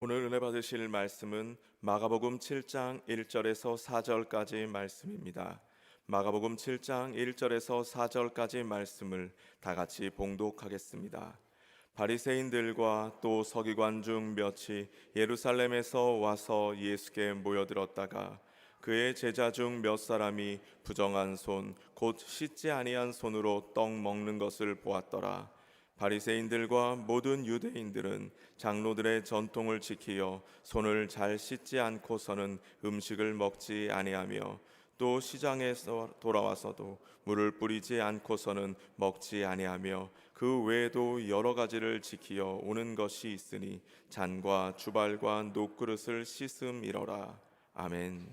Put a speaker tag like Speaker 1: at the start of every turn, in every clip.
Speaker 1: 오늘 은혜 받으실 말씀은 마가복음 7장 1절에서 4절까지 말씀입니다. 마가복음 7장 1절에서 4절까지 말씀을 다 같이 봉독하겠습니다. 바리새인들과 또 서기관 중 몇이 예루살렘에서 와서 예수께 모여들었다가 그의 제자 중 몇 사람이 부정한 손, 곧 씻지 아니한 손으로 떡 먹는 것을 보았더라. 바리새인들과 모든 유대인들은 장로들의 전통을 지키어 손을 잘 씻지 않고서는 음식을 먹지 아니하며 또 시장에서 돌아와서도 물을 뿌리지 않고서는 먹지 아니하며 그 외에도 여러 가지를 지키어 오는 것이 있으니 잔과 주발과 녹그릇을 씻음이러라. 아멘.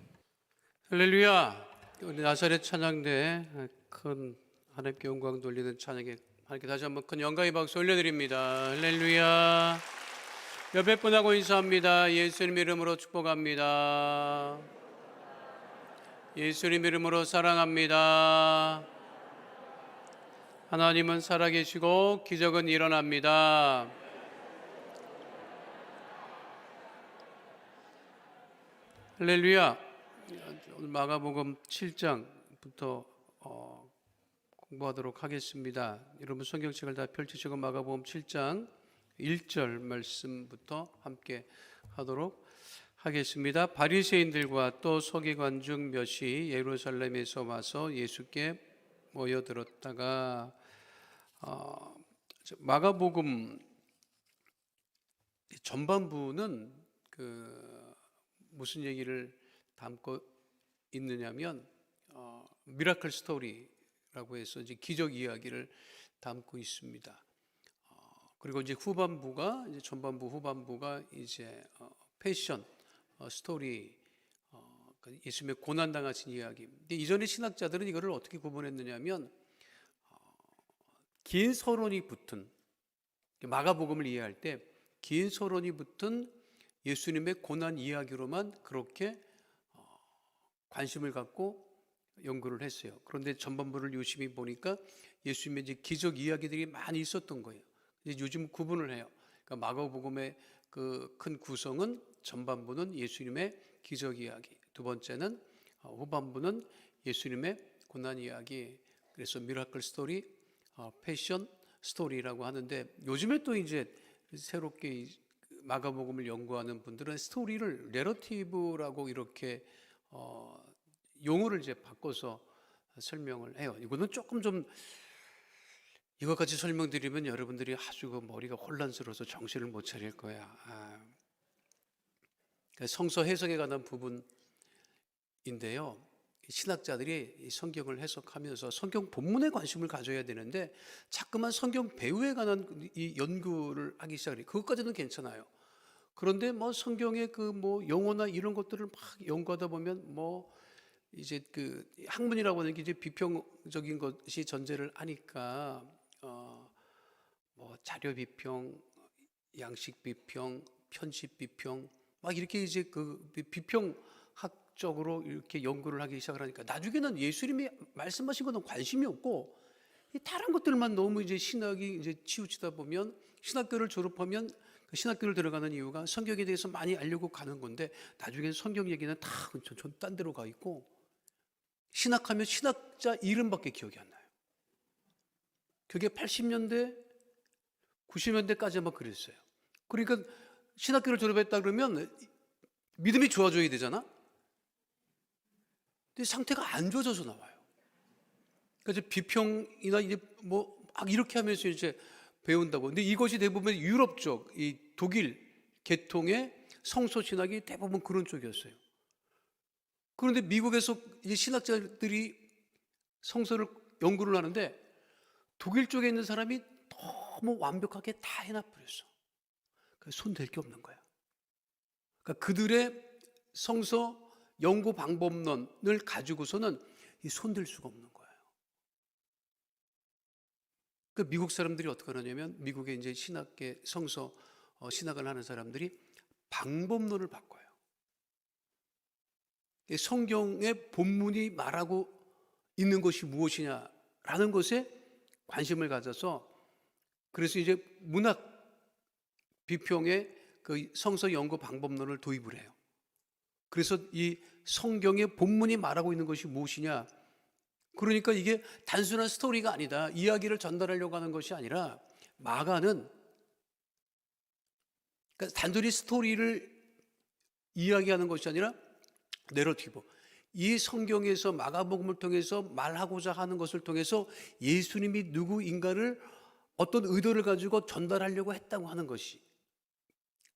Speaker 2: 할렐루야. 우리 나사렛 찬양대 큰 하나님께 영광 돌리는 찬양에 하나님께 다시 한번 큰 영광의 박수 올려드립니다. 할렐루야. 옆에 분하고 인사합니다. 예수님 이름으로 축복합니다. 예수님 이름으로 사랑합니다. 하나님은 살아계시고 기적은 일어납니다. 할렐루야. 오늘 마가복음 7장부터 공부하도록 하겠습니다. 여러분 성경책을 다 펼치시고 마가복음 7장 1절 말씀부터 함께 하도록 하겠습니다. 바리새인들과 또 서기관 중 몇이 예루살렘에서 와서 예수께 모여들었다가 마가복음 전반부는 무슨 얘기를 담고 있느냐면 미라클 스토리라고 해서 이제 기적 이야기를 담고 있습니다. 그리고 이제 후반부가 이제 전반부 후반부가 이제 패션 스토리, 예수님의 고난 당하신 이야기. 근데 이전의 신학자들은 이거를 어떻게 구분했느냐면 긴 서론이 붙은 마가복음을 이해할 때 긴 서론이 붙은 예수님의 고난 이야기로만 그렇게 관심을 갖고 연구를 했어요. 그런데 전반부를 유심히 보니까 예수님의 이제 기적 이야기들이 많이 있었던 거예요. 이제 요즘 구분을 해요. 그러니까 마가복음의 그 큰 구성은 전반부는 예수님의 기적 이야기, 두 번째는 후반부는 예수님의 고난 이야기. 그래서 미라클 스토리, 패션 스토리라고 하는데 요즘에 또 이제 새롭게 마가복음을 연구하는 분들은 스토리를 내러티브라고 이렇게 용어를 이제 바꿔서 설명을 해요. 이거는 조금 좀 이것까지 설명드리면 여러분들이 아주 머리가 혼란스러워서 정신을 못 차릴 거야. 성서 해석에 관한 부분인데요. 신학자들이 이 성경을 해석하면서 성경 본문에 관심을 가져야 되는데 자꾸만 성경 배우에 관한 이 연구를 하기 시작해요. 그것까지는 괜찮아요. 그런데 뭐 성경의 용어나 이런 것들을 막 연구하다 보면 이제 학문이라고 하는 게 이제 비평적인 것이 전제를 하니까 자료 비평, 양식 비평, 편집 비평 막 이렇게 이제 비평학적으로 이렇게 연구를 하기 시작을 하니까 나중에는 예수님이 말씀하신 것은 관심이 없고 다른 것들만 너무 이제 신학이 이제 치우치다 보면 신학교를 졸업하면 그 신학교를 들어가는 이유가 성경에 대해서 많이 알려고 가는 건데 나중에 성경 얘기는 다 딴 데로 가 있고 신학하면 신학자 이름밖에 기억이 안 나요. 그게 80년대, 90년대까지 막 그랬어요. 그러니까 신학교를 졸업했다 그러면 믿음이 좋아져야 되잖아. 근데 상태가 안 좋아져서 나와요. 그래서 비평이나 이제 막 이렇게 하면서 이제 배운다고. 근데 이것이 대부분 유럽 쪽, 이 독일 계통의 성서 신학이 대부분 그런 쪽이었어요. 그런데 미국에서 이제 신학자들이 성서를 연구를 하는데 독일 쪽에 있는 사람이 너무 완벽하게 다 해놔버렸어. 손 댈 게 없는 거야. 그러니까 그들의 성서 연구 방법론을 가지고서는 손 댈 수가 없는 거예요. 그 미국 사람들이 어떻게 하냐면 미국의 이제 신학계 성서 신학을 하는 사람들이 방법론을 바꿔요. 성경의 본문이 말하고 있는 것이 무엇이냐라는 것에 관심을 가져서 그래서 이제 문학 비평의 그 성서 연구 방법론을 도입을 해요. 그래서 이 성경의 본문이 말하고 있는 것이 무엇이냐? 그러니까 이게 단순한 스토리가 아니다. 이야기를 전달하려고 하는 것이 아니라 마가는 그러니까 단순히 스토리를 이야기하는 것이 아니라 내러티브. 이 성경에서 마가복음을 통해서 말하고자 하는 것을 통해서 예수님이 누구인가를 어떤 의도를 가지고 전달하려고 했다고 하는 것이.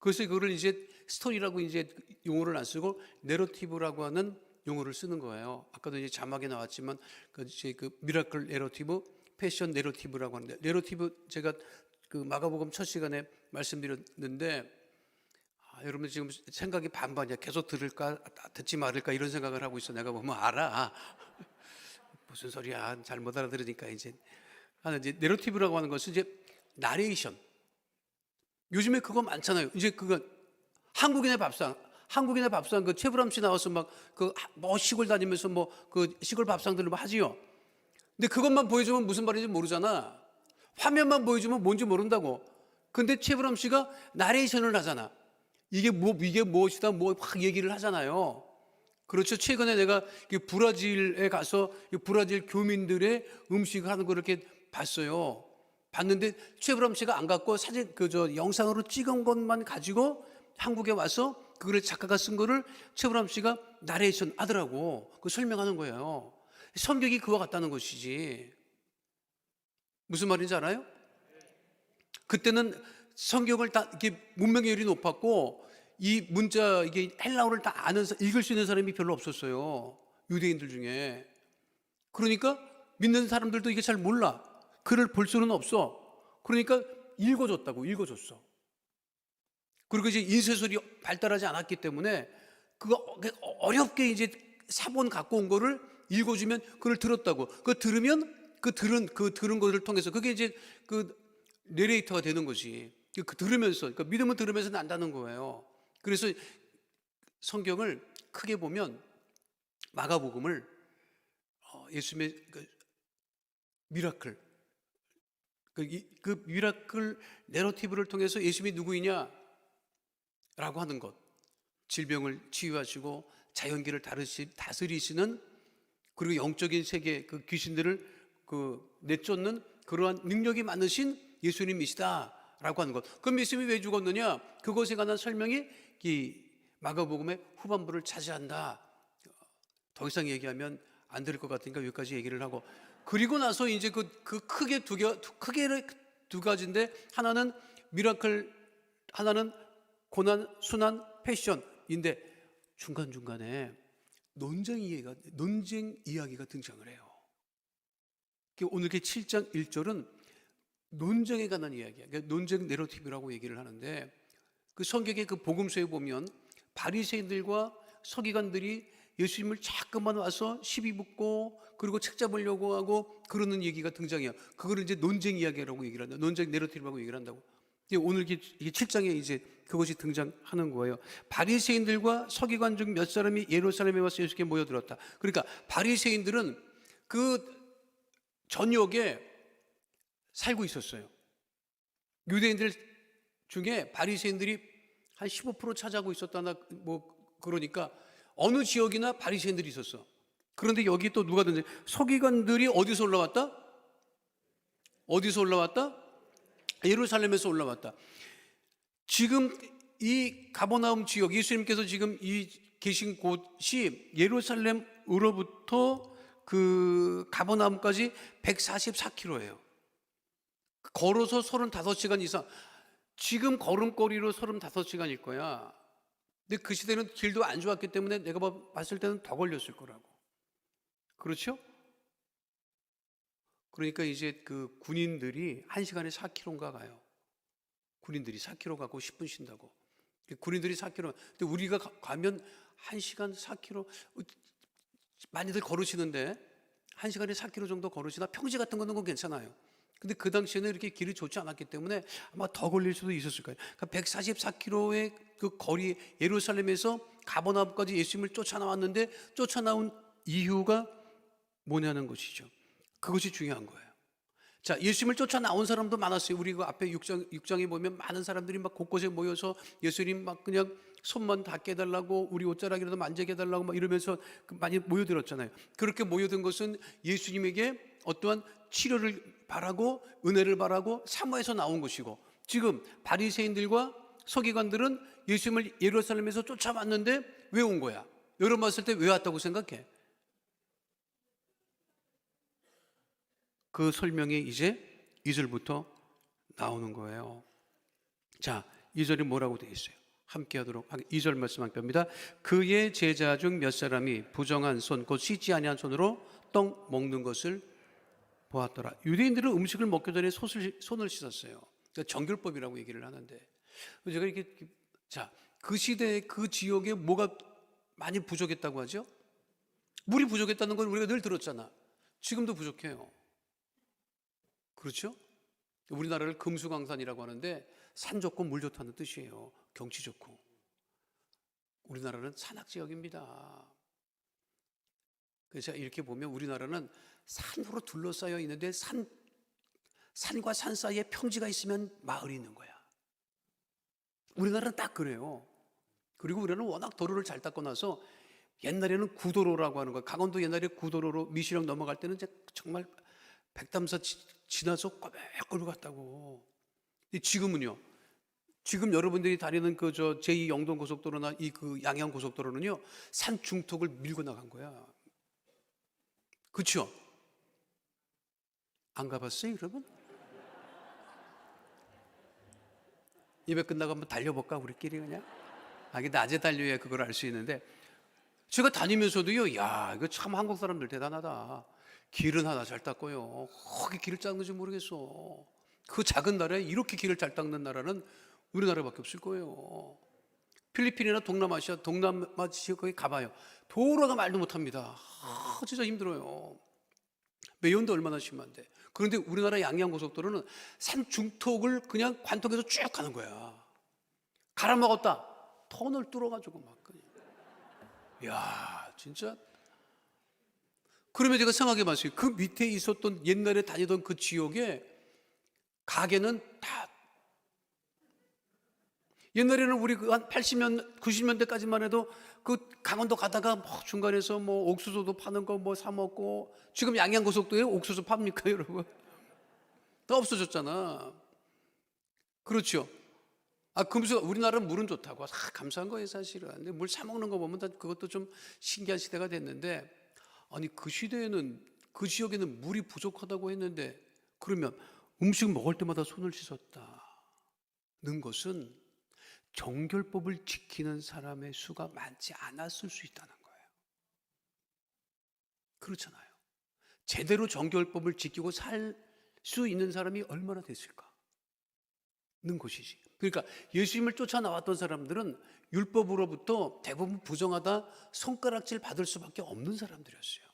Speaker 2: 그래서 그거를 이제 스토리라고 이제 용어를 안 쓰고 내러티브라고 하는 용어를 쓰는 거예요. 아까도 이제 자막에 나왔지만 그 미라클 내러티브, 패션 내러티브라고 하는데, 내러티브 제가 그 마가복음 첫 시간에 말씀드렸는데, 여러분 지금 생각이 반반이야. 계속 들을까 듣지 말을까 이런 생각을 하고 있어. 내가 보면 알아. 무슨 소리야? 잘 못 알아들으니까 이제 내러티브라고 하는 것은 이제 나레이션. 요즘에 그거 많잖아요. 이제 그거 한국인의 밥상 그 최불암 씨 나와서 막 그 뭐 시골 다니면서 뭐 그 시골 밥상들을 뭐 하지요. 근데 그것만 보여주면 무슨 말인지 모르잖아. 화면만 보여주면 뭔지 모른다고. 근데 최불암 씨가 나레이션을 하잖아. 이게 무엇이다 뭐 확 얘기를 하잖아요. 그렇죠. 최근에 내가 브라질에 가서 브라질 교민들의 음식을 하는 걸 이렇게 봤어요. 봤는데 최불암 씨가 안 갖고 사진 영상으로 찍은 것만 가지고 한국에 와서 그거를 작가가 쓴 거를 최불암 씨가 나레이션 하더라고. 그 설명하는 거예요. 성격이 그와 같다는 것이지. 무슨 말인지 알아요? 그때는 성경을 다 이렇게 문명열이 높았고 이 문자 이게 헬라어를 다 읽을 수 있는 사람이 별로 없었어요. 유대인들 중에. 그러니까 믿는 사람들도 이게 잘 몰라. 글을 볼 수는 없어. 그러니까 읽어줬어. 그리고 이제 인쇄술이 발달하지 않았기 때문에 그거 어렵게 이제 사본 갖고 온 거를 읽어주면 그걸 들었다고. 그거 들으면 그 들은 것을 통해서 그게 이제 그 내레이터가 되는 것이. 그 들으면서, 그러니까 믿음은 들으면서 난다는 거예요. 그래서 성경을 크게 보면 마가복음을 예수님의 그 미라클, 그 미라클 내러티브를 통해서 예수님이 누구이냐라고 하는 것, 질병을 치유하시고 자연계를 다스리시는, 그리고 영적인 세계 그 귀신들을 내쫓는 그러한 능력이 많으신 예수님이시다라고 하는 것. 그럼 예수님이 왜 죽었느냐? 그것에 관한 설명이 이 마가복음의 후반부를 차지한다. 더 이상 얘기하면 안 들을 것 같으니까 여기까지 얘기를 하고, 그리고 나서 이제 크게 두 가지인데, 하나는 미라클, 하나는 고난, 순환, 패션인데 중간중간에 논쟁 이야기가 등장을 해요. 오늘 7장 1절은 논쟁에 관한 이야기야. 논쟁 내러티브라고 얘기를 하는데, 그 성경의 그 복음서에 보면 바리새인들과 서기관들이 예수님을 자꾸만 와서 시비 붙고 그리고 책 잡으려고 하고 그러는 얘기가 등장해요. 그거를 이제 논쟁 이야기라고 얘기를 한다. 논쟁 내러티브라고 얘기를 한다고. 오늘 7장에 이제 그것이 등장하는 거예요. 바리새인들과 서기관 중 몇 사람이 예루살렘에 와서 예수께 모여들었다. 그러니까 바리새인들은 그 전역에 살고 있었어요. 유대인들 중에 바리새인들이 한 15% 차지하고 있었다나 뭐 그러니까 어느 지역이나 바리새인들이 있었어. 그런데 여기 또 누가 든지 서기관들이 어디서 올라왔다? 예루살렘에서 올라왔다. 지금 이 가버나움 지역, 예수님께서 지금 이 계신 곳이 예루살렘으로부터 그 가버나움까지 144km예요. 걸어서 35시간 이상. 지금 걸음거리로 35시간일 거야. 근데 그 시대는 길도 안 좋았기 때문에 내가 봤을 때는 더 걸렸을 거라고. 그렇죠? 그러니까 이제 그 군인들이 1시간에 4km인가 가요. 군인들이 4km 가고 10분 쉰다고. 군인들이 4km. 근데 우리가 가면 1시간 4km, 많이들 걸으시는데 1시간에 4km 정도 걸으시나 평지 같은 거는 건 괜찮아요. 근데 그 당시에는 이렇게 길이 좋지 않았기 때문에 아마 더 걸릴 수도 있었을 거예요. 그러니까 144km의 그 거리, 예루살렘에서 가버나움까지 예수님을 쫓아나왔는데 쫓아나온 이유가 뭐냐는 것이죠. 그것이 중요한 거예요. 자, 예수님을 쫓아 나온 사람도 많았어요. 우리 그 앞에 육장에 보면 많은 사람들이 막 곳곳에 모여서 예수님 막 그냥 손만 닿게 해달라고, 우리 옷자락이라도 만지게 해달라고 막 이러면서 많이 모여들었잖아요. 그렇게 모여든 것은 예수님에게 어떠한 치료를 바라고 은혜를 바라고 사모해서 나온 것이고, 지금 바리새인들과 서기관들은 예수님을 예루살렘에서 쫓아왔는데 왜 온 거야? 여러분 봤을 때 왜 왔다고 생각해? 그 설명이 이제 2절부터 나오는 거예요. 자, 2절이 뭐라고 되어 있어요? 함께 하도록 2절 말씀 함께 합니다. 그의 제자 중 몇 사람이 부정한 손, 곧 씻지 아니한 손으로 떡 먹는 것을 보았더라. 유대인들은 음식을 먹기 전에 손을 씻었어요. 그러니까 정결법이라고 얘기를 하는데, 제가 이렇게, 자, 그 시대에 그 지역에 뭐가 많이 부족했다고 하죠? 물이 부족했다는 건 우리가 늘 들었잖아. 지금도 부족해요. 그렇죠? 우리나라를 금수강산이라고 하는데 산 좋고 물 좋다는 뜻이에요. 경치 좋고. 우리나라는 산악지역입니다. 그래서 이렇게 보면 우리나라는 산으로 둘러싸여 있는데 산과 산 사이에 평지가 있으면 마을이 있는 거야. 우리나라는 딱 그래요. 그리고 우리는 워낙 도로를 잘 닦고 나서, 옛날에는 구도로라고 하는 거예요. 강원도 옛날에 구도로로 미시령 넘어갈 때는 정말 백담사 지나서 꼬백꼬백 갔다고. 지금은요, 지금 여러분들이 다니는 그 제2 영동 고속도로나 이 그 양양 고속도로는요, 산 중턱을 밀고 나간 거야. 그렇죠? 안 가봤어요, 여러분? 예배 끝나고 한번 달려볼까, 우리끼리 그냥? 이게 낮에 달려야 그걸 알 수 있는데, 제가 다니면서도요, 야, 이거 참 한국 사람들 대단하다. 길은 하나 잘 닦고요. 거기 길을 닦는 건지 모르겠어. 그 작은 나라에 이렇게 길을 잘 닦는 나라는 우리나라밖에 없을 거예요. 필리핀이나 동남아 지역 거기 가봐요. 도로가 말도 못합니다. 진짜 힘들어요. 매연도 얼마나 심한데. 그런데 우리나라 양양고속도로는 산 중턱을 그냥 관통해서 쭉 가는 거야. 갈아먹었다. 터널 뚫어가지고 막 그냥. 이야, 진짜. 그러면 제가 생각해 봤어요. 그 밑에 있었던, 옛날에 다니던 그 지역에 가게는 다, 옛날에는 우리 한 80년, 90년대까지만 해도 그 강원도 가다가 뭐 중간에서 뭐 옥수수도 파는 거 뭐 사 먹고, 지금 양양고속도로에 옥수수 팝니까, 여러분? 다 없어졌잖아. 그렇죠? 금수, 우리나라는 물은 좋다고. 감사한 거예요, 사실은. 근데 물 사 먹는 거 보면 그것도 좀 신기한 시대가 됐는데, 아니, 그 시대에는, 그 지역에는 물이 부족하다고 했는데, 그러면 음식 먹을 때마다 손을 씻었다는 것은 정결법을 지키는 사람의 수가 많지 않았을 수 있다는 거예요. 그렇잖아요. 제대로 정결법을 지키고 살 수 있는 사람이 얼마나 됐을까? 는 것이지. 그러니까 예수님을 쫓아 나왔던 사람들은 율법으로부터 대부분 부정하다, 손가락질 받을 수밖에 없는 사람들이었어요.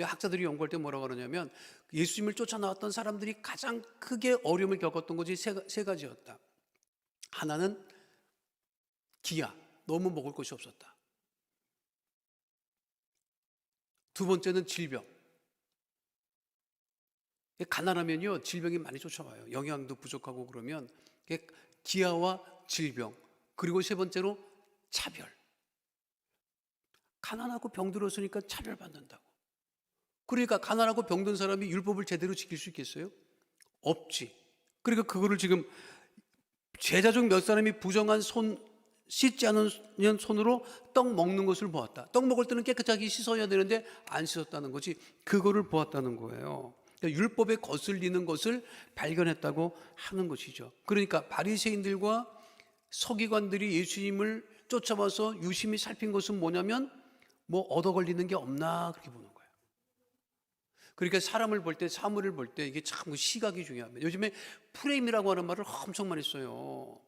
Speaker 2: 학자들이 연구할 때 뭐라고 하느냐면, 예수님을 쫓아 나왔던 사람들이 가장 크게 어려움을 겪었던 것이 세 가지였다. 하나는 기아, 너무 먹을 것이 없었다. 두 번째는 질병. 가난하면요, 질병이 많이 쫓아와요. 영양도 부족하고 그러면 기아와 질병. 그리고 세 번째로 차별. 가난하고 병들었으니까 차별받는다고. 그러니까 가난하고 병든 사람이 율법을 제대로 지킬 수 있겠어요? 없지. 그러니까 그거를 지금 제자 중 몇 사람이 부정한 씻지 않은 손으로 떡 먹는 것을 보았다. 떡 먹을 때는 깨끗하게 씻어야 되는데 안 씻었다는 거지. 그거를 보았다는 거예요. 그러니까 율법에 거슬리는 것을 발견했다고 하는 것이죠. 그러니까 바리새인들과 서기관들이 예수님을 쫓아와서 유심히 살핀 것은 뭐냐면, 뭐 얻어 걸리는 게 없나, 그렇게 보는 거예요. 그러니까 사람을 볼 때, 사물을 볼 때 이게 참 시각이 중요합니다. 요즘에 프레임이라고 하는 말을 엄청 많이 써요.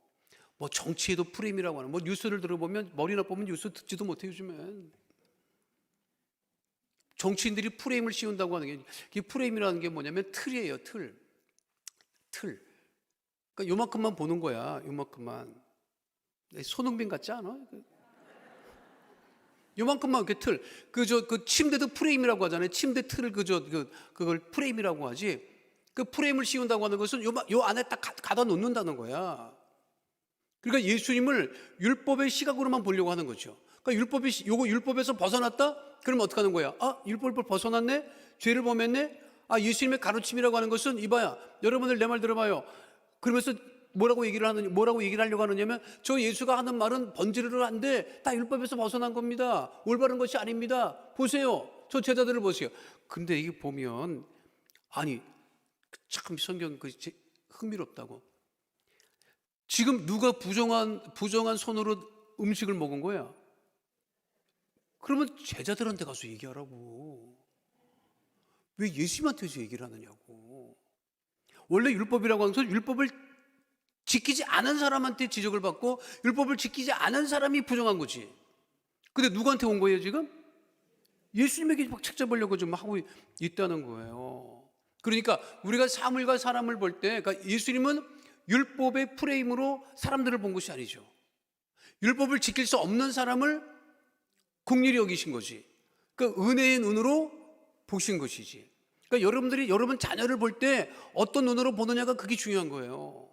Speaker 2: 뭐 정치에도 프레임이라고 하는, 뭐 뉴스를 들어보면 머리 나쁘면 뉴스 듣지도 못해요, 요즘엔. 정치인들이 프레임을 씌운다고 하는 게, 이 프레임이라는 게 뭐냐면 틀이에요, 틀. 그러니까 요만큼만 보는 거야, 요만큼만. 손흥민 같지 않아? 요만큼만 이렇게 틀. 그 침대도 프레임이라고 하잖아요. 침대 틀을 그걸 프레임이라고 하지. 그 프레임을 씌운다고 하는 것은 요 안에 딱 가다 놓는다는 거야. 그러니까 예수님을 율법의 시각으로만 보려고 하는 거죠. 그러니까 율법에서 벗어났다? 그러면 어떻게 하는 거야? 아, 율법을 벗어났네? 죄를 범했네? 아, 예수님의 가르침이라고 하는 것은 이봐야, 여러분들 내 말 들어봐요. 그러면서 뭐라고 얘기를 하려고 하느냐면, 저 예수가 하는 말은 번지르르 한데 다 율법에서 벗어난 겁니다. 올바른 것이 아닙니다. 보세요. 저 제자들을 보세요. 근데 이게 보면, 아니, 참 성경 흥미롭다고. 지금 누가 부정한 손으로 음식을 먹은 거야? 그러면 제자들한테 가서 얘기하라고. 왜 예수님한테서 얘기를 하느냐고. 원래 율법이라고 하는 것은 율법을 지키지 않은 사람한테 지적을 받고 율법을 지키지 않은 사람이 부정한 거지. 근데 누구한테 온 거예요 지금? 예수님에게 막 책 잡으려고 좀 하고 있다는 거예요. 그러니까 우리가 사물과 사람을 볼 때, 그러니까 예수님은 율법의 프레임으로 사람들을 본 것이 아니죠. 율법을 지킬 수 없는 사람을 긍휼히 여기신 거지. 그러니까 은혜의 눈으로 보신 것이지. 그러니까 여러분 자녀를 볼 때 어떤 눈으로 보느냐가 그게 중요한 거예요.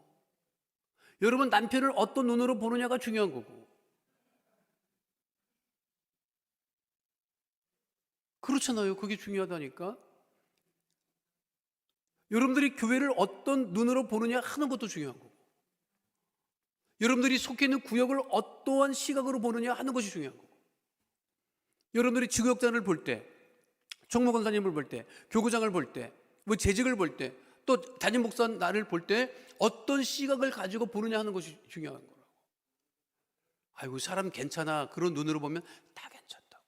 Speaker 2: 여러분 남편을 어떤 눈으로 보느냐가 중요한 거고. 그렇잖아요. 그게 중요하다니까. 여러분들이 교회를 어떤 눈으로 보느냐 하는 것도 중요한 거고, 여러분들이 속해 있는 구역을 어떠한 시각으로 보느냐 하는 것이 중요한 거고, 여러분들이 지구역단을 볼 때, 총무 권사님을 볼 때, 교구장을 볼 때, 뭐 재직을 볼 때, 또 담임 목사 나를 볼 때 어떤 시각을 가지고 보느냐 하는 것이 중요한 거라고. 아이고 사람 괜찮아, 그런 눈으로 보면 다 괜찮다고.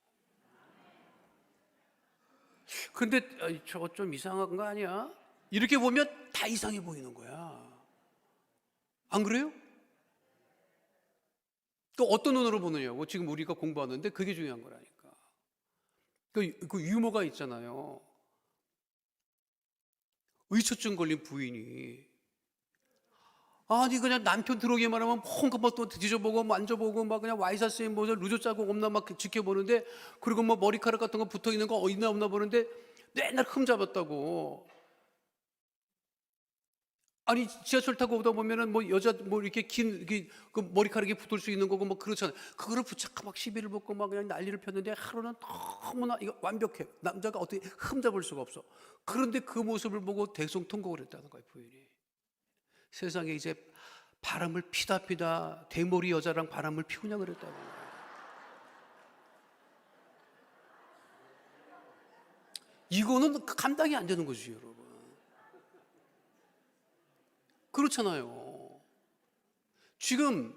Speaker 2: 근데 저거 좀 이상한 거 아니야? 이렇게 보면 다 이상해 보이는 거야. 안 그래요? 또 어떤 눈으로 보느냐고. 지금 우리가 공부하는데 그게 중요한 거라니까. 그 유머가 있잖아요. 의처증 걸린 부인이, 아니 그냥 남편 들어오기만 하면 뭔가 또 뒤져보고 만져보고 막 그냥 와이셔츠에 뭐 루저 자국 없나 막 지켜보는데, 그리고 뭐 머리카락 같은 거 붙어 있는 거 있나 없나 보는데 맨날 흠 잡았다고. 아니 지하철 타고 오다 보면은 뭐 여자 뭐 이렇게 긴 그 머리카락이 붙을 수 있는 거고 뭐 그렇잖아요. 그거를 붙잡고 막 시비를 붙고 막 그냥 난리를 폈는데, 하루는 너무나 이거 완벽해. 남자가 어떻게 흠 잡을 수가 없어. 그런데 그 모습을 보고 대성통곡을 했다는 거예요, 부인이. 세상에 이제 바람을 피다 대머리 여자랑 바람을 피우냐 그랬다는 거예요. 이거는 감당이 안 되는 거지, 여러분. 그렇잖아요. 지금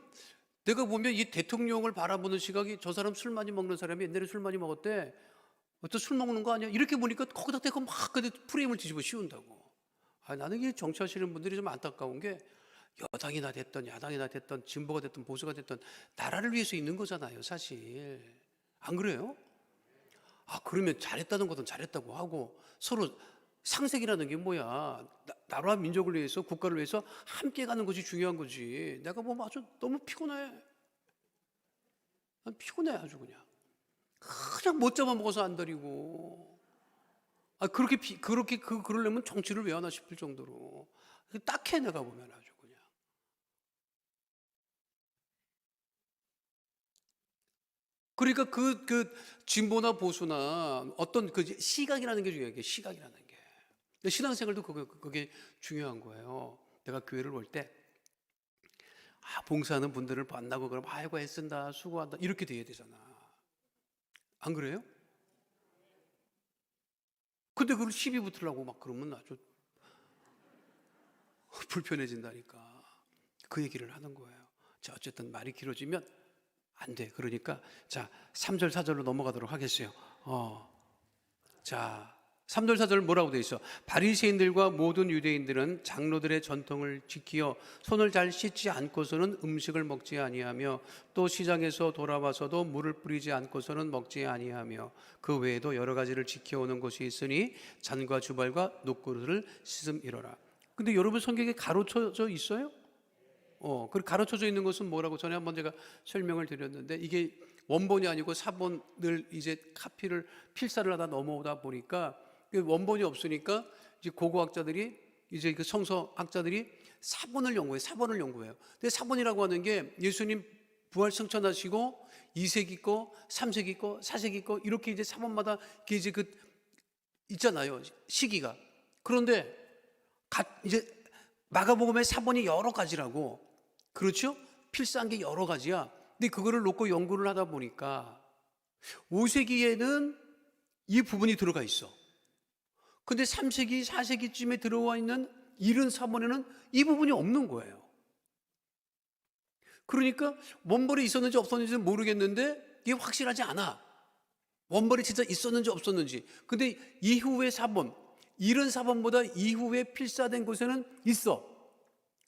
Speaker 2: 내가 보면 이 대통령을 바라보는 시각이, 저 사람 술 많이 먹는 사람이 옛날에 술 많이 먹었대, 어떤 술 먹는 거 아니야? 이렇게 보니까 거기다 대고 막 프레임을 뒤집어 씌운다고. 나는 이 정치하시는 분들이 좀 안타까운 게, 여당이나 됐던 야당이나 됐던 진보가 됐던 보수가 됐던 나라를 위해서 있는 거잖아요, 사실. 안 그래요? 그러면 잘했다는 것은 잘했다고 하고, 서로 상생이라는 게 뭐야? 나라와 민족을 위해서, 국가를 위해서 함께 가는 것이 중요한 거지. 내가 보면 아주 너무 피곤해. 난 피곤해, 아주 그냥 못 잡아먹어서 안 다리고. 그렇게 그러려면 정치를 왜 하나 싶을 정도로 딱해, 내가 보면 아주 그냥. 그러니까 그 진보나 보수나 어떤 그 시각이라는 게 중요해요. 시각이라는 게. 신앙생활도 그게 중요한 거예요. 내가 교회를 올 때, 봉사하는 분들을 만나고 그러면 아이고 애쓴다, 수고한다, 이렇게 돼야 되잖아. 안 그래요? 근데 그걸 시비 붙으려고 막 그러면 아주 불편해진다니까. 그 얘기를 하는 거예요. 자, 어쨌든 말이 길어지면 안 돼. 그러니까 자, 3절 4절로 넘어가도록 하겠어요. 자, 3절 4절 뭐라고 돼 있어? 바리새인들과 모든 유대인들은 장로들의 전통을 지키어 손을 잘 씻지 않고서는 음식을 먹지 아니하며, 또 시장에서 돌아와서도 물을 뿌리지 않고서는 먹지 아니하며, 그 외에도 여러 가지를 지켜오는 것이 있으니 잔과 주발과 녹그릇을 씻음이로라. 근데 여러분 성경에 가로쳐져 있어요? 그 가로쳐져 있는 것은 뭐라고 전에 한번 제가 설명을 드렸는데, 이게 원본이 아니고 사본을 이제 필사를 하다 넘어오다 보니까 원본이 없으니까 이제 고고학자들이 이제 그 성서학자들이 사본을 연구해요. 사본을 연구해요. 근데 사본이라고 하는 게 예수님 부활 승천하시고 2세기 거, 3세기 거, 4세기 거 이렇게 이제 사본마다 이제 그 있잖아요. 시기가. 그런데 이제 마가복음의 사본이 여러 가지라고. 그렇죠? 필사한 게 여러 가지야. 근데 그거를 놓고 연구를 하다 보니까 5세기에는 이 부분이 들어가 있어. 근데 3세기, 4세기쯤에 들어와 있는 이른 사본에는 이 부분이 없는 거예요. 그러니까 원벌이 있었는지 없었는지는 모르겠는데 이게 확실하지 않아. 원벌이 진짜 있었는지 없었는지. 근데 이후의 사본, 이른 사본보다 이후에 필사된 곳에는 있어.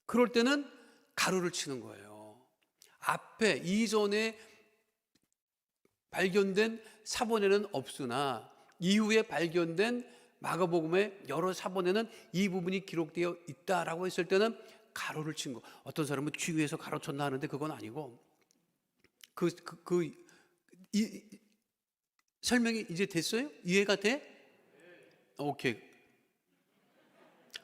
Speaker 2: 그럴 때는 가로를 치는 거예요. 앞에 이전에 발견된 사본에는 없으나 이후에 발견된 마가복음의 여러 사본에는 이 부분이 기록되어 있다라고 했을 때는 가로를 친 거. 어떤 사람은 쥐 위에서 가로쳤나 하는데 그건 아니고 이 설명이 이제 됐어요? 이해가 돼? 오케이.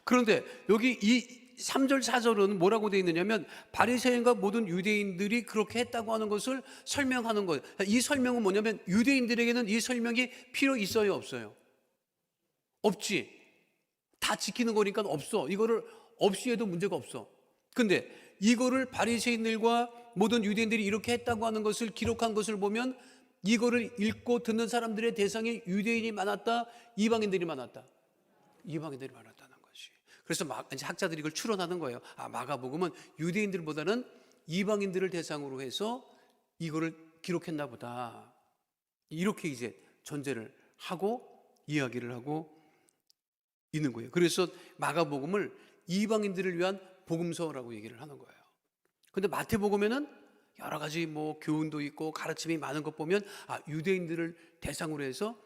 Speaker 2: 그런데 여기 이 3절 4절은 뭐라고 되어 있느냐면 바리새인과 모든 유대인들이 그렇게 했다고 하는 것을 설명하는 거예요. 이 설명은 뭐냐면 유대인들에게는 이 설명이 필요 있어요, 없어요? 없지. 다 지키는 거니까 없어. 이거를 없이 해도 문제가 없어. 근데 이거를 바리새인들과 모든 유대인들이 이렇게 했다고 하는 것을 기록한 것을 보면 이거를 읽고 듣는 사람들의 대상이 유대인이 많았다, 이방인들이 많았다. 이방인들이 많았다는 것이. 그래서 이제 학자들이 이걸 추론하는 거예요. 아, 마가복음은 유대인들보다는 이방인들을 대상으로 해서 이거를 기록했나 보다. 이렇게 이제 전제를 하고 이야기를 하고 있는 거예요. 그래서 마가복음을 이방인들을 위한 복음서라고 얘기를 하는 거예요. 근데 마태복음에는 여러 가지 뭐 교훈도 있고 가르침이 많은 것 보면 아, 유대인들을 대상으로 해서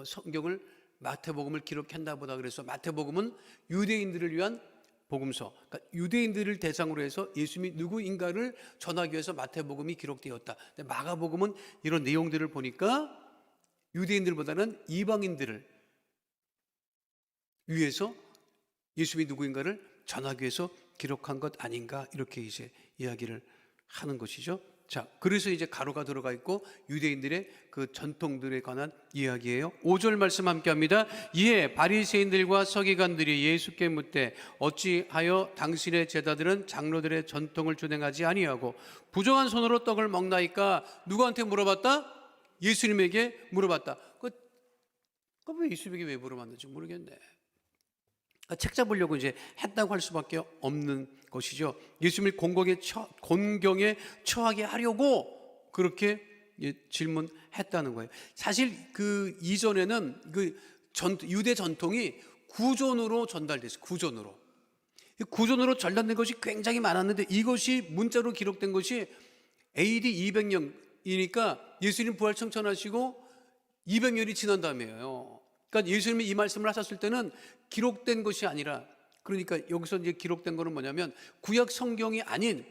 Speaker 2: 성경을 마태복음을 기록했나 보다. 그래서 마태복음은 유대인들을 위한 복음서, 그러니까 유대인들을 대상으로 해서 예수님이 누구인가를 전하기 위해서 마태복음이 기록되었다. 근데 마가복음은 이런 내용들을 보니까 유대인들보다는 이방인들을 위해서 예수님이 누구인가를 전하기 위해서 기록한 것 아닌가, 이렇게 이제 이야기를 하는 것이죠. 자, 그래서 이제 가로가 들어가 있고 유대인들의 그 전통들에 관한 이야기예요. 5절 말씀 함께 합니다. 이에 바리새인들과 서기관들이 예수께 묻되 어찌하여 당신의 제자들은 장로들의 전통을 준행하지 아니하고 부정한 손으로 떡을 먹나이까? 누구한테 물어봤다? 예수님에게 물어봤다. 왜 예수님에게 왜 물어봤는지 모르겠네. 책 잡으려고 이제 했다고 할 수밖에 없는 것이죠. 예수님을 곤경에 처하게 하려고 그렇게 질문했다는 거예요. 사실 그 이전에는 유대 전통이 구전으로 전달됐어요. 구전으로 전달된 것이 굉장히 많았는데 이것이 문자로 기록된 것이 AD 200년이니까 예수님 부활 승천하시고 200년이 지난 다음이에요. 그러니까 예수님이 이 말씀을 하셨을 때는 기록된 것이 아니라, 그러니까 여기서 이제 기록된 거는 뭐냐면 구약 성경이 아닌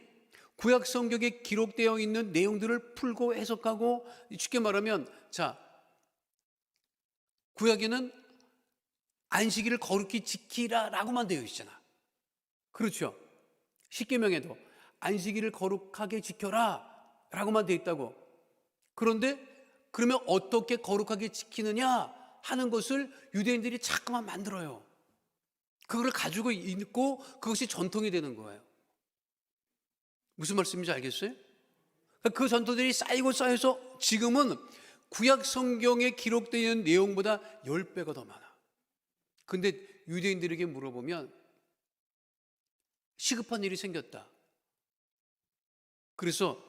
Speaker 2: 구약 성경에 기록되어 있는 내용들을 풀고 해석하고, 쉽게 말하면 자, 구약에는 안식일을 거룩히 지키라라고만 되어 있잖아. 그렇죠? 십계명에도 안식일을 거룩하게 지켜라라고만 되어 있다고. 그런데 그러면 어떻게 거룩하게 지키느냐 하는 것을 유대인들이 자꾸만 만들어요. 그걸 가지고 있고 그것이 전통이 되는 거예요. 무슨 말씀인지 알겠어요? 그 전통들이 쌓이고 쌓여서 지금은 구약 성경에 기록되어 있는 내용보다 10배가 더 많아. 근데 유대인들에게 물어보면 시급한 일이 생겼다. 그래서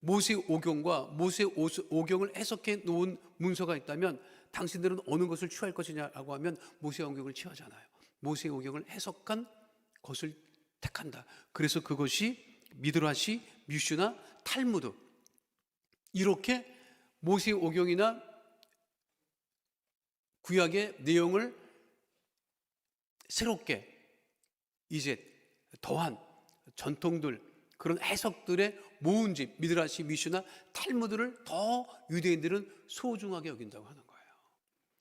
Speaker 2: 모세 오경과 모세 오경을 해석해 놓은 문서가 있다면 당신들은 어느 것을 취할 것이냐라고 하면 모세 오경을 취하잖아요. 모세 오경을 해석한 것을 택한다. 그래서 그것이 미드라시, 뮤슈나 탈무드, 이렇게 모세 오경이나 구약의 내용을 새롭게 이제 더한 전통들, 그런 해석들의 모음집, 미드라시, 미슈나 탈무드를 더 유대인들은 소중하게 여긴다고 하는 거예요.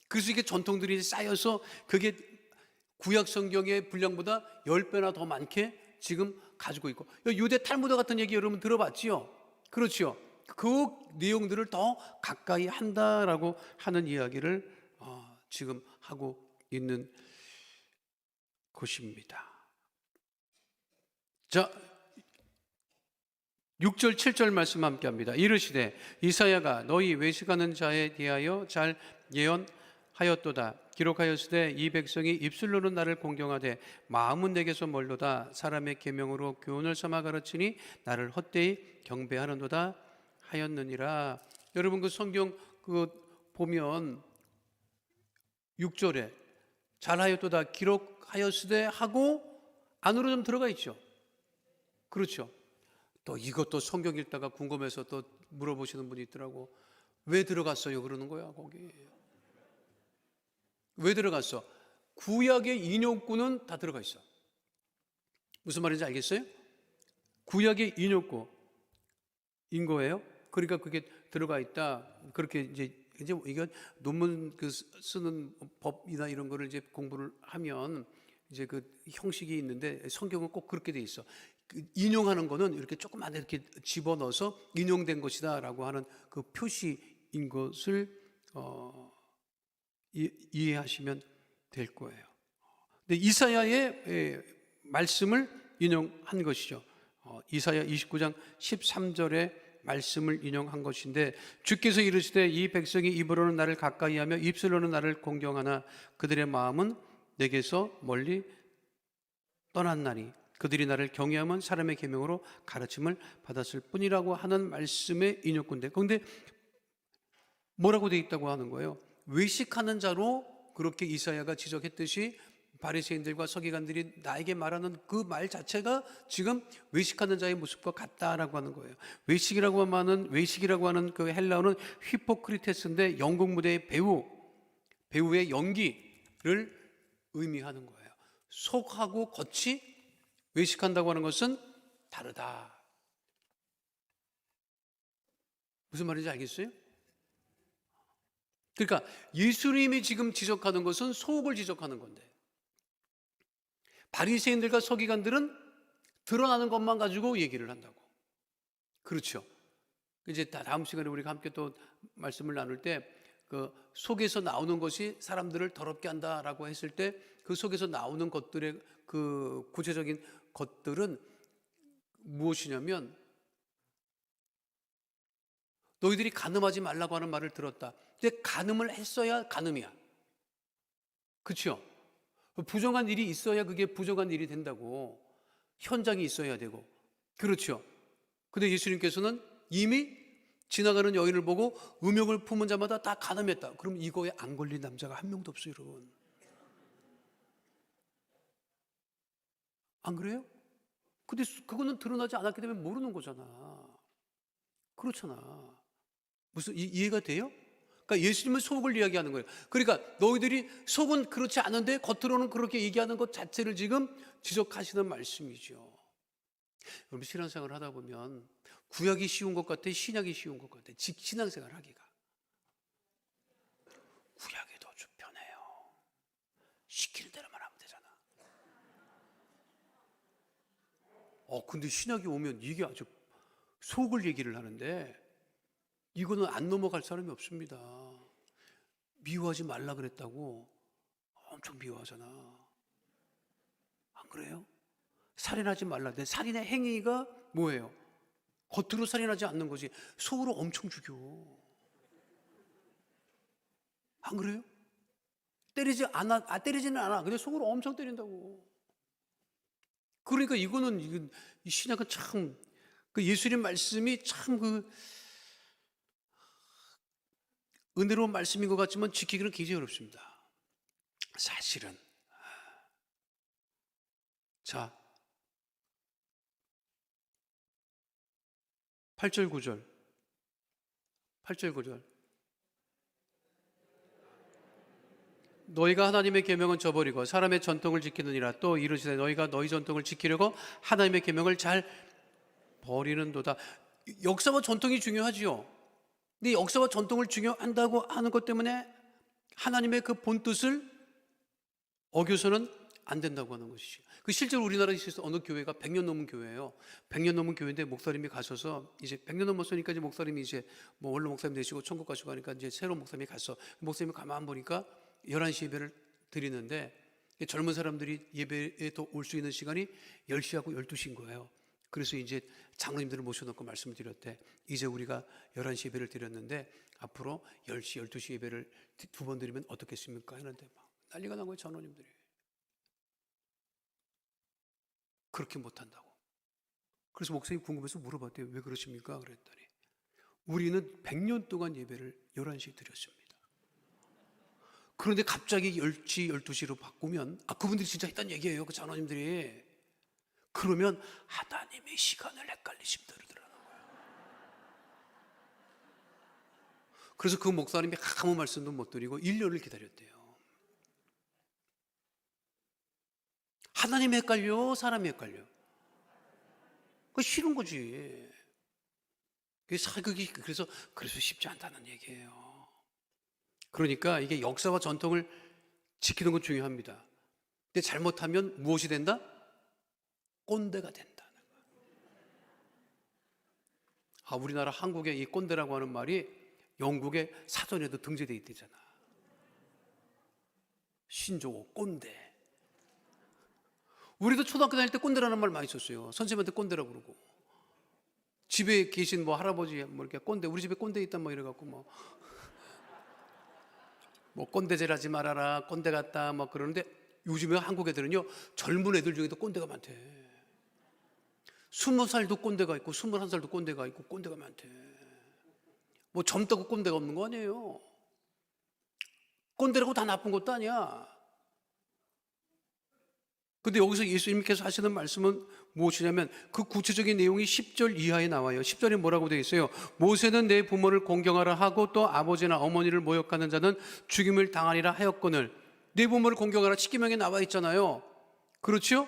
Speaker 2: 그래서 이게 전통들이 쌓여서 그게 구약 성경의 분량보다 10배나 더 많게 지금 가지고 있고, 유대 탈무드 같은 얘기 여러분 들어봤지요? 그렇죠. 그 내용들을 더 가까이 한다라고 하는 이야기를 지금 하고 있는 것입니다. 자, 6절 7절 말씀 함께 합니다. 이르시되 이사야가 너희 외식하는 자에 대하여 잘 예언하였도다. 기록하였으되 이 백성이 입술로는 나를 공경하되 마음은 내게서 멀도다. 사람의 계명으로 교훈을 삼아 가르치니 나를 헛되이 경배하는도다 하였느니라. 여러분 그 성경 그 보면 6절에 잘하였도다 기록하였으되 하고 안으로 좀 들어가 있죠. 그렇죠. 또 이것도 성경 읽다가 궁금해서 또 물어보시는 분이 있더라고. 왜 들어갔어요? 그러는 거야 거기. 왜 들어갔어? 구약의 인용구는 다 들어가 있어. 무슨 말인지 알겠어요? 구약의 인용구인 거예요. 그러니까 그게 들어가 있다. 그렇게 이제 이건 논문 그 쓰는 법이나 이런 거를 이제 공부를 하면 이제 그 형식이 있는데 성경은 꼭 그렇게 돼 있어. 그 인용하는 거는 이렇게 조그만 이렇게 집어넣어서 인용된 것이다라고 하는 그 표시인 것을 이해하시면 될 거예요. 근데 이사야의 말씀을 인용한 것이죠. 이사야 29장 13절의 말씀을 인용한 것인데 주께서 이르시되 이 백성이 입으로는 나를 가까이하며 입술로는 나를 공경하나 그들의 마음은 내게서 멀리 떠났나니 그들이 나를 경외하면 사람의 계명으로 가르침을 받았을 뿐이라고 하는 말씀의 인용구인데, 그런데 뭐라고 되어 있다고 하는 거예요? 외식하는 자로 그렇게 이사야가 지적했듯이 바리새인들과 서기관들이 나에게 말하는 그 말 자체가 지금 외식하는 자의 모습과 같다라고 하는 거예요. 외식이라고 하는 그 헬라어는 휘포크리테스인데 연극 무대의 배우의 연기를 의미하는 거예요. 속하고 겉이 외식한다고 하는 것은 다르다. 무슨 말인지 알겠어요? 그러니까 예수님이 지금 지적하는 것은 속을 지적하는 건데, 바리새인들과 서기관들은 드러나는 것만 가지고 얘기를 한다고. 그렇죠. 이제 다음 시간에 우리가 함께 또 말씀을 나눌 때 그 속에서 나오는 것이 사람들을 더럽게 한다라고 했을 때 그 속에서 나오는 것들의 그 구체적인 것들은 무엇이냐면, 너희들이 간음하지 말라고 하는 말을 들었다. 근데 간음을 했어야 간음이야. 그렇죠? 부정한 일이 있어야 그게 부정한 일이 된다고. 현장이 있어야 되고. 그렇죠? 근데 예수님께서는 이미 지나가는 여인을 보고 음욕을 품은 자마다 다 간음했다. 그럼 이거에 안 걸린 남자가 한 명도 없어요, 여러분. 안 그래요? 근데 그거는 드러나지 않았기 때문에 모르는 거잖아. 그렇잖아. 무슨 이해가 돼요? 그러니까 예수님은 속을 이야기하는 거예요. 그러니까 너희들이 속은 그렇지 않은데 겉으로는 그렇게 얘기하는 것 자체를 지금 지적하시는 말씀이죠. 여러분 신앙생활을 하다 보면 구약이 쉬운 것 같아, 신약이 쉬운 것 같아. 신앙생활 하기가. 구약이 더 편해요. 시키는 대로만 하면 되잖아. 근데 신약이 오면 이게 아주 속을 얘기를 하는데 이거는 안 넘어갈 사람이 없습니다. 미워하지 말라 그랬다고 엄청 미워하잖아. 안 그래요? 살인하지 말라. 내 살인의 행위가 뭐예요? 겉으로 살인하지 않는 거지. 속으로 엄청 죽여. 안 그래요? 때리지는 않아. 근데 속으로 엄청 때린다고. 그러니까 이거는 이 신약은 참 그 예수님 말씀이 참 그 은혜로운 말씀인 것 같지만 지키기는 굉장히 어렵습니다. 사실은. 자, 8절 9절. 너희가 하나님의 계명은 저버리고 사람의 전통을 지키느니라. 또 이르시되 너희가 너희 전통을 지키려고 하나님의 계명을 잘 버리는도다. 역사와 전통이 중요하지요. 근데 역사와 전통을 중요한다고 하는 것 때문에 하나님의 그 본뜻을 어겨서는 안 된다고 하는 것이죠. 그 실제로 우리나라에 있어서 어느 교회가 100년 넘은 교회예요. 100년 넘은 교회인데 목사님이 가셔서 이제 100년 넘었으니까 이제 목사님이 이제 뭐 원로 목사님 되시고 천국 가시고 하니까 이제 새로운 목사님이 갔어. 목사님이 가만 보니까 11시 예배를 드리는데 젊은 사람들이 예배에 더 올 수 있는 시간이 10시하고 12시인 거예요. 그래서 이제 장로님들을 모셔놓고 말씀을 드렸대. 이제 우리가 11시 예배를 드렸는데 앞으로 10시, 12시 예배를 두 번 드리면 어떻겠습니까? 하는데 막 난리가 난 거예요, 장로님들이. 그렇게 못한다고. 그래서 목사님이 궁금해서 물어봤대요. 왜 그러십니까? 그랬더니 우리는 100년 동안 예배를 11시에 드렸습니다. 그런데 갑자기 10시, 12시로 바꾸면 그분들이 진짜 했단 얘기예요. 그 장로님들이. 그러면 하나님의 시간을 헷갈리십니다 그러더라고요. 그래서 그 목사님이 아무 말씀도 못 드리고 1년을 기다렸대요. 하나님이 헷갈려, 사람이 헷갈려. 그거 싫은 거지. 사극이 그래서 쉽지 않다는 얘기예요. 그러니까 이게 역사와 전통을 지키는 건 중요합니다. 근데 잘못하면 무엇이 된다? 꼰대가 된다는 거예요. 우리나라 한국의 이 꼰대라고 하는 말이 영국의 사전에도 등재되어 있대잖아. 신조어 꼰대. 우리도 초등학교 다닐 때 꼰대라는 말 많이 썼어요. 선생님한테 꼰대라고 그러고. 집에 계신 뭐 할아버지 뭐 이렇게 꼰대, 우리 집에 꼰대 있다 뭐 이래갖고 뭐 꼰대질하지 말아라, 꼰대 같다 뭐 그러는데 요즘에 한국 애들은요 젊은 애들 중에도 꼰대가 많대. 20살도 꼰대가 있고 21살도 꼰대가 있고 꼰대가 많대. 뭐 젊다고 꼰대가 없는 거 아니에요. 꼰대라고 다 나쁜 것도 아니야. 근데 여기서 예수님께서 하시는 말씀은 무엇이냐면 그 구체적인 내용이 10절 이하에 나와요. 10절에 뭐라고 되어 있어요? 모세는 내 부모를 공경하라 하고 또 아버지나 어머니를 모욕하는 자는 죽임을 당하리라 하였거늘. 내 부모를 공경하라 10계명에 나와 있잖아요. 그렇죠?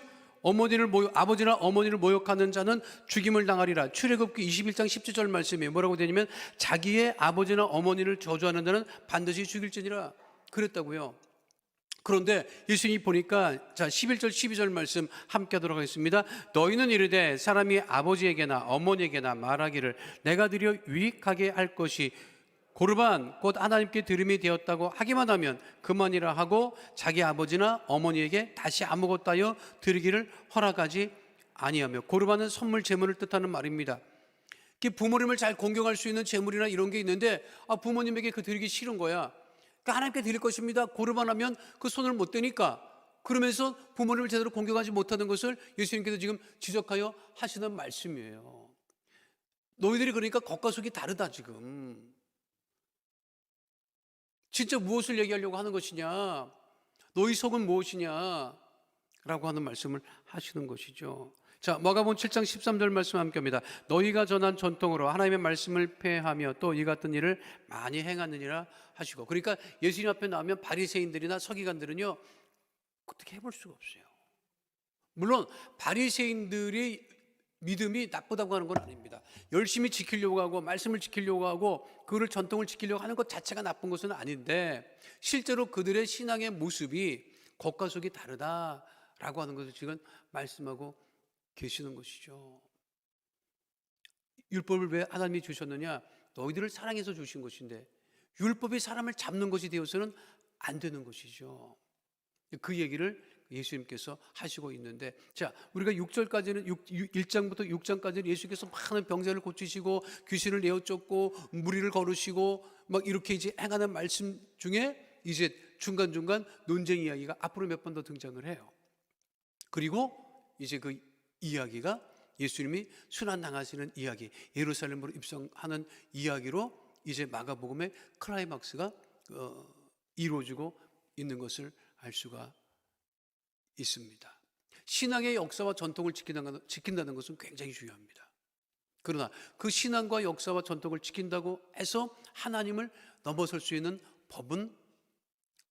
Speaker 2: 아버지나 어머니를 모욕하는 자는 죽임을 당하리라. 출애굽기 21장 17절 말씀에 뭐라고 되냐면 자기의 아버지나 어머니를 저주하는 자는 반드시 죽일지니라 그랬다고요. 그런데 예수님이 보니까 11절 12절 말씀 함께 하도록 하겠습니다. 너희는 이르되 사람이 아버지에게나 어머니에게나 말하기를 내가 드려 유익하게 할 것이 고르반 곧 하나님께 드림이 되었다고 하기만 하면 그만이라 하고 자기 아버지나 어머니에게 다시 아무것도 하여 드리기를 허락하지 아니하며. 고르반은 선물 제물을 뜻하는 말입니다. 부모님을 잘 공경할 수 있는 제물이나 이런 게 있는데 부모님에게 그 드리기 싫은 거야. 그러니까 하나님께 드릴 것입니다. 고르반 하면 그 손을 못 대니까 그러면서 부모님을 제대로 공경하지 못하는 것을 예수님께서 지금 지적하여 하시는 말씀이에요. 너희들이 그러니까 겉과 속이 다르다 지금. 진짜 무엇을 얘기하려고 하는 것이냐, 너희 속은 무엇이냐 라고 하는 말씀을 하시는 것이죠. 자, 마가복음 7장 13절 말씀 함께 합니다. 너희가 전한 전통으로 하나님의 말씀을 폐하며 또 이 같은 일을 많이 행하느니라 하시고. 그러니까 예수님 앞에 나오면 바리새인들이나 서기관들은요 어떻게 해볼 수가 없어요. 물론 바리새인들이 믿음이 나쁘다고 하는 건 아닙니다. 열심히 지키려고 하고 말씀을 지키려고 하고 그를 전통을 지키려고 하는 것 자체가 나쁜 것은 아닌데 실제로 그들의 신앙의 모습이 겉과 속이 다르다라고 하는 것을 지금 말씀하고 계시는 것이죠. 율법을 왜 하나님이 주셨느냐? 너희들을 사랑해서 주신 것인데 율법이 사람을 잡는 것이 되어서는 안 되는 것이죠. 그 얘기를 예수님께서 하시고 있는데, 자, 우리가 6절까지는 1장부터 6장까지는 예수께서 많은 병자를 고치시고 귀신을 내어쫓고 무리를 거르시고 막 이렇게 이제 행하는 말씀 중에 이제 중간중간 논쟁 이야기가 앞으로 몇 번 더 등장을 해요. 그리고 이제 그 이야기가 예수님이 순환당하시는 이야기, 예루살렘으로 입성하는 이야기로 이제 마가복음의 클라이막스가 이루어지고 있는 것을 알 수가 있습니다. 신앙의 역사와 전통을 지킨다는 것은 굉장히 중요합니다. 그러나 그 신앙과 역사와 전통을 지킨다고 해서 하나님을 넘어설 수 있는 법은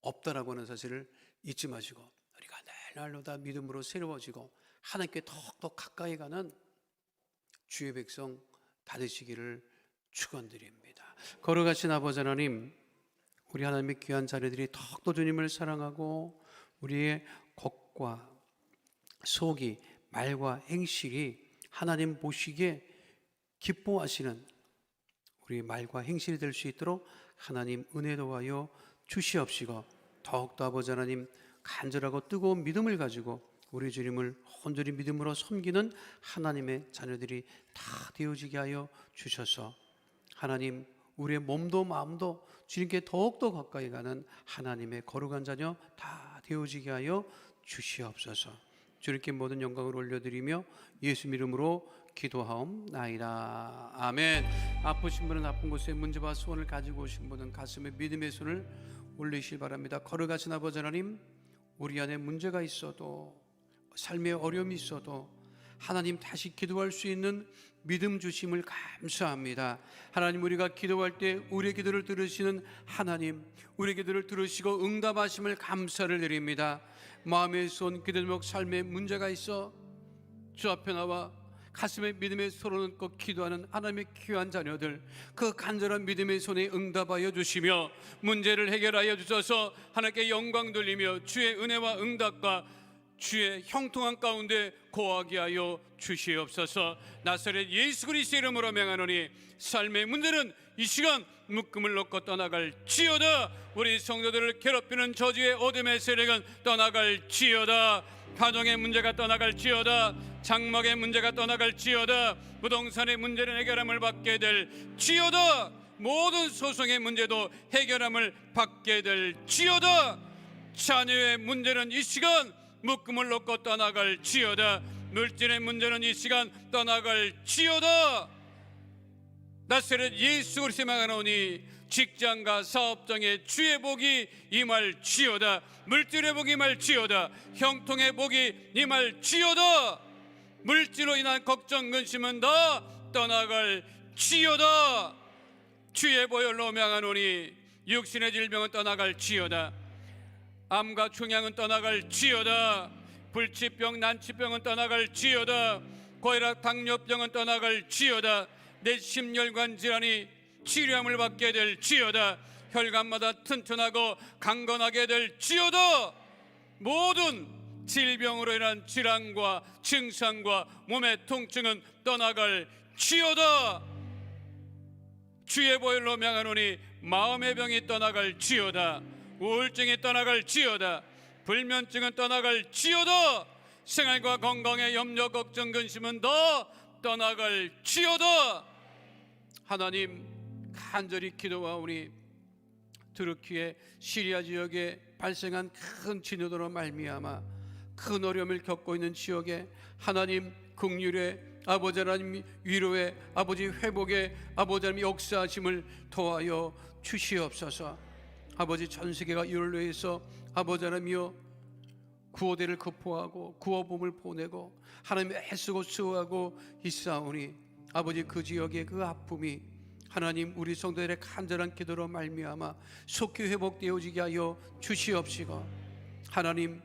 Speaker 2: 없다라고 하는 사실을 잊지 마시고 우리가 날날로다 믿음으로 새로워지고 하나님께 더욱더 가까이 가는 주의 백성 다 되시기를 축원드립니다. 걸어가신 아버지 하나님, 우리 하나님의 귀한 자녀들이 더욱더 주님을 사랑하고 우리의 겉과 속이, 말과 행실이 하나님 보시기에 기뻐하시는 우리 말과 행실이 될 수 있도록 하나님 은혜 도와여 주시옵시고, 더욱더 아버지 하나님 간절하고 뜨거운 믿음을 가지고 우리 주님을 온전히 믿음으로 섬기는 하나님의 자녀들이 다 되어지게 하여 주셔서, 하나님 우리의 몸도 마음도 주님께 더욱더 가까이 가는 하나님의 거룩한 자녀 다 되어지게 하여 주시옵소서. 주님께 모든 영광을 올려드리며 예수 이름으로 기도하옵나이다. 아멘. 아프신 분은 아픈 곳에 문제와 소원을 가지고 오신 분은 가슴에 믿음의 손을 올리시기 바랍니다. 걸어가신 아버지 하나님, 우리 안에 문제가 있어도 삶의 어려움이 있어도 하나님 다시 기도할 수 있는 믿음 주심을 감사합니다. 하나님, 우리가 기도할 때 우리의 기도를 들으시는 하나님, 우리의 기도를 들으시고 응답하심을 감사를 드립니다. 마음의 손, 기도 제목, 삶에 문제가 있어 주 앞에 나와 가슴에 믿음의 소를 얹고 기도하는 하나님의 귀한 자녀들, 그 간절한 믿음의 손에 응답하여 주시며 문제를 해결하여 주셔서 하나님께 영광 돌리며 주의 은혜와 응답과 주의 형통한 가운데 거하게 하여 주시옵소서. 나사렛 예수 그리스도의 이름으로 명하노니 삶의 문제는 이 시간 묶음을 놓고 떠나갈지어다. 우리 성도들을 괴롭히는 저주의 어둠의 세력은 떠나갈지어다. 가정의 문제가 떠나갈지어다. 장막의 문제가 떠나갈지어다. 부동산의 문제는 해결함을 받게 될지어다. 모든 소송의 문제도 해결함을 받게 될지어다. 자녀의 문제는 이 시간 묶음을 놓고 떠나갈지어다. 물질의 문제는 이 시간 떠나갈지어다. 나사렛 예수 그리스도의 명하노니 직장과 사업장에 주의 복이 임할지어다. 물질의 복이 임할지어다. 형통의 복이 임할지어다. 물질로 인한 걱정 근심은 다 떠나갈지어다. 주의 보혈로 명하노니 육신의 질병은 떠나갈지어다. 암과 중양은 떠나갈지어다. 불치병 난치병은 떠나갈지어다. 고혈압 당뇨병은 떠나갈지어다. 내 심혈관 질환이 치료함을 받게 될지어다. 혈관마다 튼튼하고 강건하게 될지어다. 모든 질병으로 인한 질환과 증상과 몸의 통증은 떠나갈지어다. 주의 보혈로 명하노니 마음의 병이 떠나갈지어다. 우울증이 떠나갈지어다. 불면증은 떠나갈지어다. 생활과 건강의 염려 걱정 근심은 다 떠나갈지어다. 하나님, 간절히 기도하오니 트르키의 시리아 지역에 발생한 큰 진화도로 말미암아 큰 어려움을 겪고 있는 지역에 하나님 긍휼의 아버지 하나님, 위로의 아버지, 회복의 아버지 하나님 역사하심을 도와여 주시옵소서. 아버지, 전 세계가 이를 위해서 아버지 하나님이여 구호대를 거포하고 구호범을 보내고 하나님의 애쓰고 수고하고 있사오니 아버지, 그 지역의 그 아픔이 하나님 우리 성도들의 간절한 기도로 말미암아 속히 회복되어지게 하여 주시옵시고, 하나님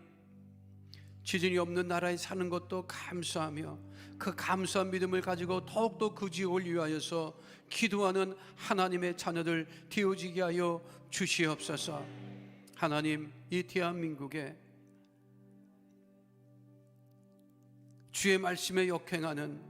Speaker 2: 지진이 없는 나라에 사는 것도 감사하며 그 감사한 믿음을 가지고 더욱더 그 지역을 위하여서 기도하는 하나님의 자녀들 되어지게 하여 주시옵소서. 하나님, 이 대한민국에 주의 말씀에 역행하는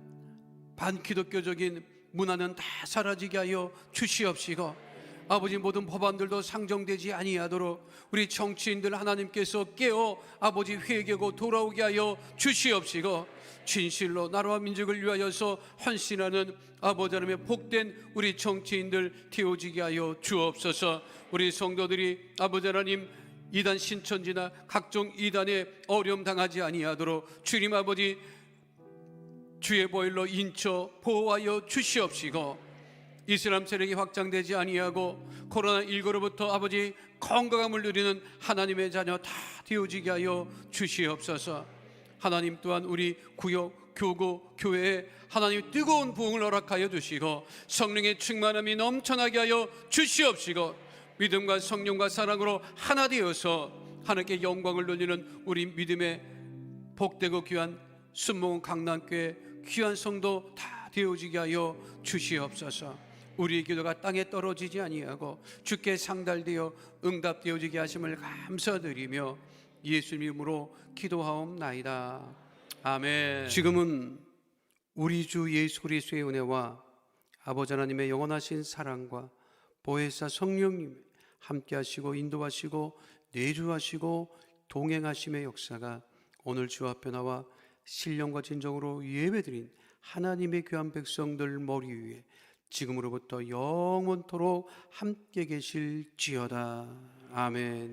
Speaker 2: 반기독교적인 문화는 다 사라지게 하여 주시옵시고, 아버지 모든 법안들도 상정되지 아니하도록 우리 정치인들 하나님께서 깨어 아버지 회개하고 돌아오게 하여 주시옵시고, 진실로 나라와 민족을 위하여서 헌신하는 아버지 하나님의 복된 우리 정치인들 되어지게 하여 주옵소서. 우리 성도들이 아버지 하나님 이단 신천지나 각종 이단에 어려움 당하지 아니하도록 주님 아버지 주의 보혈로 인쳐 보호하여 주시옵시고, 이슬람 세력이 확장되지 아니하고 코로나19로부터 아버지 건강함을 누리는 하나님의 자녀 다 되어지게 하여 주시옵소서. 하나님 또한 우리 구역, 교구, 교회에 하나님 뜨거운 부흥을 허락하여 주시고 성령의 충만함이 넘쳐나게 하여 주시옵시고, 믿음과 성령과 사랑으로 하나 되어서 하나님께 영광을 돌리는 우리 믿음의 복되고 귀한 순복음 강남교회 귀한 성도 다 되어지게 하여 주시옵소서. 우리의 기도가 땅에 떨어지지 아니하고 주께 상달되어 응답되어지게 하심을 감사드리며 예수님 이름으로 기도하옵나이다. 아멘. 지금은 우리 주 예수 그리스도의 은혜와 아버지 하나님의 영원하신 사랑과 보혜사 성령님 함께 하시고 인도하시고 내주하시고 동행하심의 역사가 오늘 주 앞에 나와 신령과 진정으로 예배드린 하나님의 귀한 백성들 머리 위에 지금으로부터 영원토록 함께 계실지어다. 아멘.